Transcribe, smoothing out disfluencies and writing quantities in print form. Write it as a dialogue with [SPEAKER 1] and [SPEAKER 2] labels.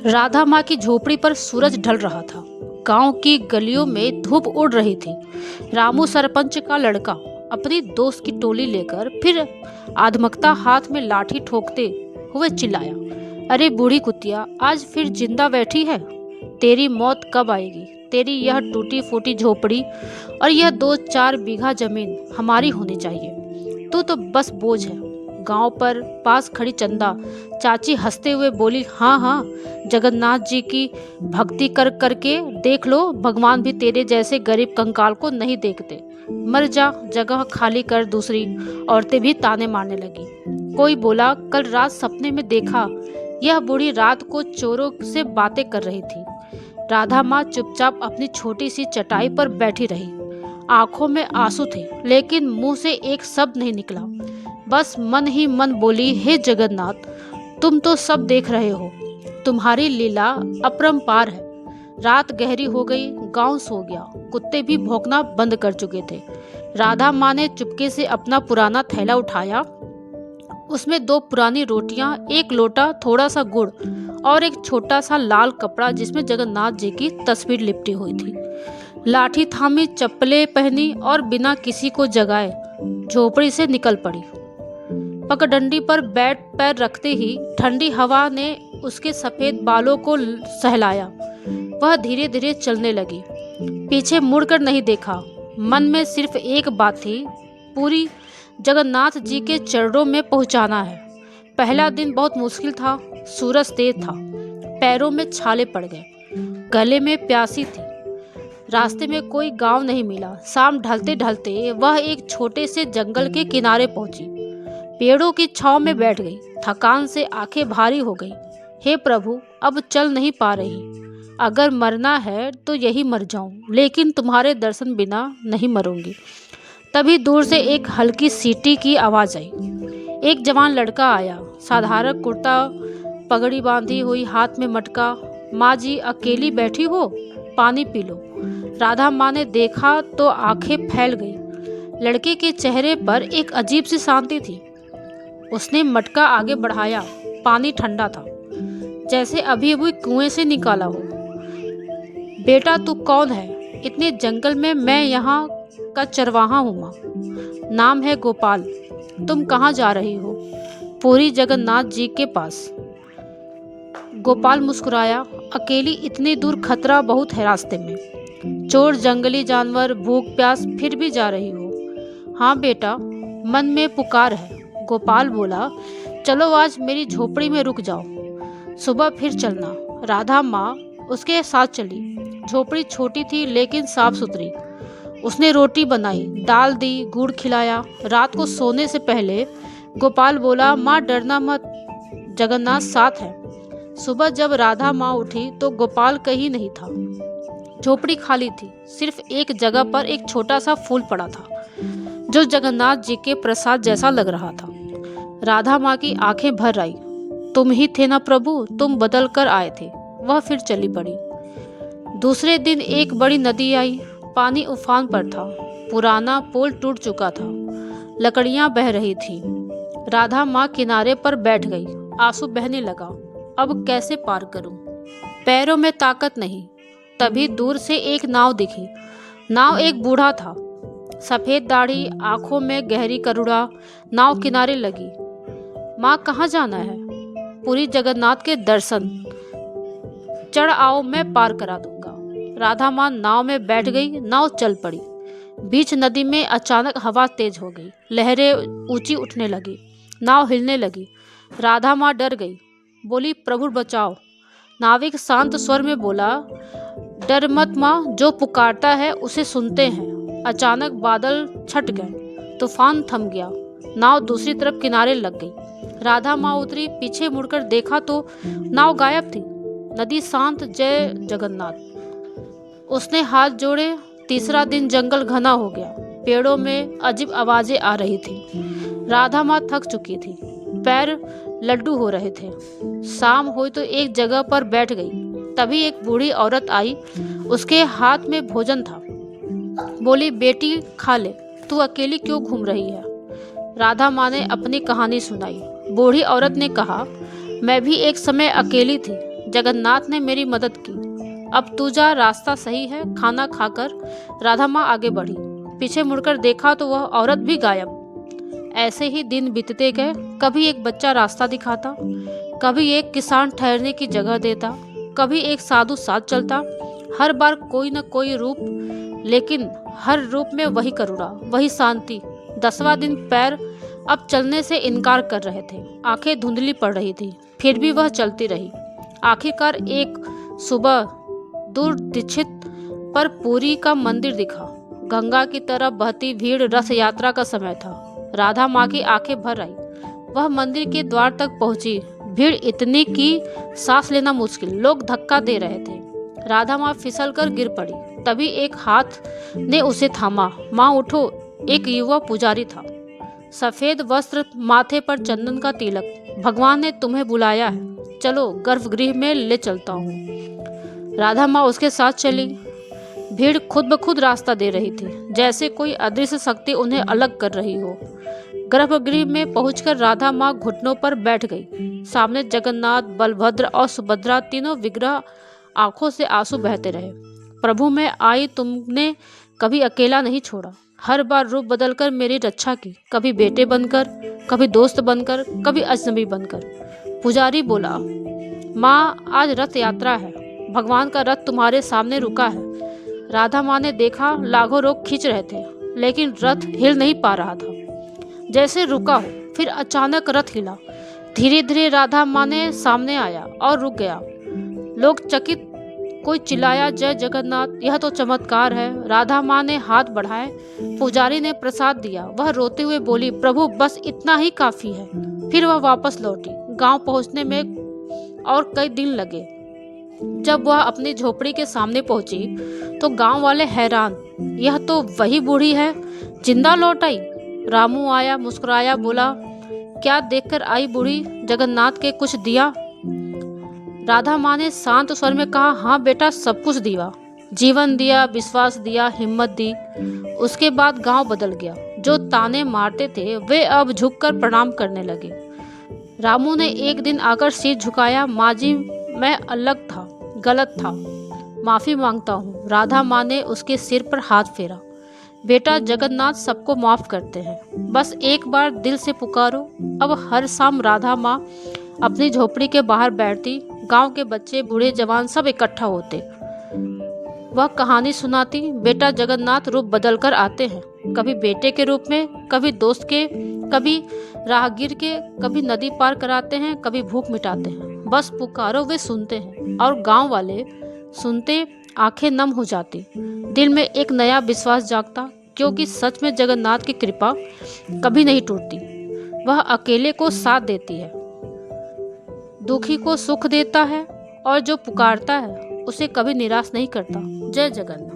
[SPEAKER 1] राधा माँ की झोपड़ी पर सूरज ढल रहा था। गांव की गलियों में धूप उड़ रही थी। रामू सरपंच का लड़का अपनी दोस्त की टोली लेकर फिर आधमकता हाथ में लाठी ठोकते हुए चिल्लाया, अरे बूढ़ी कुतिया, आज फिर जिंदा बैठी है। तेरी मौत कब आएगी? तेरी यह टूटी फूटी झोपड़ी और यह 2-4 बीघा जमीन हमारी होनी चाहिए। तू तो बस बोझ है। गांव पर पास खड़ी चंदा चाची हंसते हुए बोली, हाँ हाँ, जगन्नाथ जी की भक्ति कर करके देख लो, भगवान भी तेरे जैसे गरीब कंकाल को नहीं देखते। मर जा, जगह खाली कर। दूसरी औरतें भी ताने मारने लगी। कोई बोला, कल रात सपने में देखा यह बूढ़ी रात को चोरों से बातें कर रही थी। राधा माँ चुपचाप अपनी छोटी सी चटाई पर बैठी रही। आंखों में आंसू थे, लेकिन मुंह से एक शब्द नहीं निकला। बस मन ही मन बोली, हे जगन्नाथ, तुम तो सब देख रहे हो, तुम्हारी लीला अपरंपार है। रात गहरी हो गई, गांव सो गया, कुत्ते भी भौंकना बंद कर चुके थे। राधा माँ ने चुपके से अपना पुराना थैला उठाया। उसमें 2 पुरानी रोटियां, 1 लोटा, थोड़ा सा गुड़ और एक छोटा सा लाल कपड़ा जिसमें जगन्नाथ जी की तस्वीर लिपटी हुई थी। लाठी थामी, चप्पलें पहनी और बिना किसी को जगाए झोपड़ी से निकल पड़ी। पगडंडी पर बैठ पैर रखते ही ठंडी हवा ने उसके सफेद बालों को सहलाया। वह धीरे धीरे चलने लगी। पीछे मुड़कर नहीं देखा। मन में सिर्फ एक बात थी, पूरी जगन्नाथ जी के चरणों में पहुंचाना है। पहला दिन बहुत मुश्किल था। सूरज तेज था, पैरों में छाले पड़ गए, गले में प्यासी थी। रास्ते में कोई गांव नहीं मिला। शाम ढलते ढलते वह एक छोटे से जंगल के किनारे पहुंची। पेड़ों की छांव में बैठ गई। थकान से आंखें भारी हो गई। हे प्रभु, अब चल नहीं पा रही। अगर मरना है तो यही मर जाऊं, लेकिन तुम्हारे दर्शन बिना नहीं मरूंगी। तभी दूर से एक हल्की सीटी की आवाज आई। एक जवान लड़का आया, साधारण कुर्ता, पगड़ी बांधी हुई, हाथ में मटका। माँ जी, अकेली बैठी हो? पानी पी लो। राधा माँ ने देखा तो आंखें फैल गई। लड़के के चेहरे पर एक अजीब सी शांति थी। उसने मटका आगे बढ़ाया। पानी ठंडा था, जैसे अभी अभी कुएं से निकाला हो। बेटा, तू कौन है? इतने जंगल में मैं यहाँ का चरवाहा हूँ माँ। नाम है गोपाल। तुम कहाँ जा रही हो? पूरी जगन्नाथ जी के पास। गोपाल मुस्कुराया। अकेली इतनी दूर? खतरा बहुत है रास्ते में, चोर, जंगली जानवर, भूख प्यास, फिर भी जा रही हो? हाँ बेटा, मन में पुकार है। गोपाल बोला, चलो आज मेरी झोपड़ी में रुक जाओ, सुबह फिर चलना। राधा माँ उसके साथ चली। झोपड़ी छोटी थी लेकिन साफ सुथरी। उसने रोटी बनाई, दाल दी, गुड़ खिलाया। रात को सोने से पहले गोपाल बोला, माँ डरना मत, जगन्नाथ साथ है। सुबह जब राधा माँ उठी तो गोपाल कहीं नहीं था। झोपड़ी खाली थी। सिर्फ एक जगह पर एक छोटा सा फूल पड़ा था, जो जगन्नाथ जी के प्रसाद जैसा लग रहा था। राधा माँ की आंखें भर आई। तुम ही थे ना प्रभु, तुम बदल कर आए थे। वह फिर चली पड़ी। दूसरे दिन एक बड़ी नदी आई। पानी उफान पर था। पुराना पुल टूट चुका था। लकड़ियां बह रही थी। राधा माँ किनारे पर बैठ गई। आंसू बहने लगा। अब कैसे पार करूं? पैरों में ताकत नहीं। तभी दूर से एक नाव दिखी। नाव एक बूढ़ा था, सफेद दाढ़ी, आंखों में गहरी करुणा। नाव किनारे लगी। माँ, कहाँ जाना है? पूरी जगन्नाथ के दर्शन। चढ़ आओ, मैं पार करा दूंगा। राधा माँ नाव में बैठ गई। नाव चल पड़ी। बीच नदी में अचानक हवा तेज हो गई। लहरें ऊंची उठने लगी। नाव हिलने लगी। राधा माँ डर गई, बोली, प्रभु बचाओ। नाविक शांत स्वर में बोला, डर मत माँ, जो पुकारता है उसे सुनते हैं। अचानक बादल छट गए। तूफान थम गया। नाव दूसरी तरफ किनारे लग गई। राधा माँ उतरी। पीछे मुड़कर देखा तो नाव गायब थी। नदी शांत। जय जगन्नाथ। उसने हाथ जोड़े। तीसरा दिन जंगल घना हो गया। पेड़ों में अजीब आवाजें आ रही थी। राधा माँ थक चुकी थी, पैर लड्डू हो रहे थे। शाम हुई तो एक जगह पर बैठ गई। तभी एक बूढ़ी औरत आई। उसके हाथ में भोजन था। बोली, बेटी खा ले, तू अकेली क्यों घूम रही है? राधा माँ ने अपनी कहानी सुनाई। बूढ़ी औरत ने कहा, मैं भी एक समय अकेली थी, जगन्नाथ ने मेरी मदद की। अब तू जा, रास्ता सही है। खाना खाकर राधा माँ आगे बढ़ी। पीछे मुड़कर देखा तो वह औरत भी गायब। ऐसे ही दिन बीतते गए। कभी एक बच्चा रास्ता दिखाता, कभी एक किसान ठहरने की जगह देता, कभी एक साधु साथ चलता। हर बार कोई न कोई रूप, लेकिन हर रूप में वही करुणा, वही शांति। 10वां दिन पैर अब चलने से इनकार कर रहे थे। आंखें धुंधली पड़ रही थी, फिर भी वह चलती रही। आखिरकार एक सुबह दूर दीक्षित पर पुरी का मंदिर दिखा। गंगा की तरफ बहती भीड़, रथ यात्रा का समय था। राधा माँ की आंखें भर आई। वह मंदिर के द्वार तक पहुंची। भीड़ इतनी कि सांस लेना मुश्किल, लोग धक्का दे रहे थे। राधा माँ फिसलकर गिर पड़ी। तभी एक हाथ ने उसे थामा। माँ उठो। एक युवा पुजारी था, सफेद वस्त्र, माथे पर चंदन का तिलक। भगवान ने तुम्हें बुलाया है, चलो गर्भगृह में ले चलता हूँ। राधा माँ उसके साथ चली। भीड़ खुद ब खुद रास्ता दे रही थी, जैसे कोई अदृश्य शक्ति उन्हें अलग कर रही हो। गर्भगृह में पहुंचकर राधा माँ घुटनों पर बैठ गई। सामने जगन्नाथ, बलभद्र और सुभद्रा, तीनों विग्रह। आंखों से आंसू बहते रहे। प्रभु, मैं आई, तुमने कभी अकेला नहीं छोड़ा। हर बार रूप बदलकर मेरी रक्षा की, कभी बेटे बनकर, कभी दोस्त बनकर, कभी अजनबी बनकर। पुजारी बोला, माँ आज रथ यात्रा है, भगवान का रथ तुम्हारे सामने रुका है। राधा माँ ने देखा, लाखों लोग खींच रहे थे, लेकिन रथ हिल नहीं पा रहा था, जैसे रुका हो। फिर अचानक रथ हिला। धीरे धीरे राधा माँ ने सामने आया और रुक गया। लोग चकित, कोई चिल्लाया, जय जगन्नाथ, यह तो चमत्कार है। राधा माँ ने हाथ बढ़ाए। पुजारी ने प्रसाद दिया। वह रोते हुए बोली, प्रभु बस इतना ही काफी है। फिर वह वापस लौटी। गांव पहुंचने में और कई दिन लगे। जब वह अपनी झोपड़ी के सामने पहुंची तो गांव वाले हैरान, यह तो वही बूढ़ी है, जिंदा लौट आई। रामू आया, मुस्कुराया, बोला, क्या देखकर आई बूढ़ी? जगन्नाथ के कुछ दिया? राधा माँ ने शांत स्वर में कहा, हाँ बेटा, सब कुछ दिया। जीवन दिया, विश्वास दिया, हिम्मत दी। उसके बाद गांव बदल गया। जो ताने मारते थे वे अब झुककर प्रणाम करने लगे। रामू ने एक दिन आकर सिर झुकाया, माँ जी मैं अलग था, गलत था, माफी मांगता हूँ। राधा माँ ने उसके सिर पर हाथ फेरा। बेटा, जगन्नाथ सबको माफ करते हैं, बस एक बार दिल से पुकारो। अब हर शाम राधा माँ अपनी झोपड़ी के बाहर बैठती। गांव के बच्चे, बूढ़े, जवान सब इकट्ठा होते। वह कहानी सुनाती, बेटा जगन्नाथ रूप बदल कर आते हैं, कभी बेटे के रूप में, कभी दोस्त के, कभी राहगीर के, कभी नदी पार कराते हैं, कभी भूख मिटाते हैं। बस पुकारो, वे सुनते हैं। और गांव वाले सुनते, आंखें नम हो जाती, दिल में एक नया विश्वास जागता, क्योंकि सच में जगन्नाथ की कृपा कभी नहीं टूटती। वह अकेले को साथ देती है, दुखी को सुख देता है, और जो पुकारता है उसे कभी निराश नहीं करता। जय जगन्नाथ।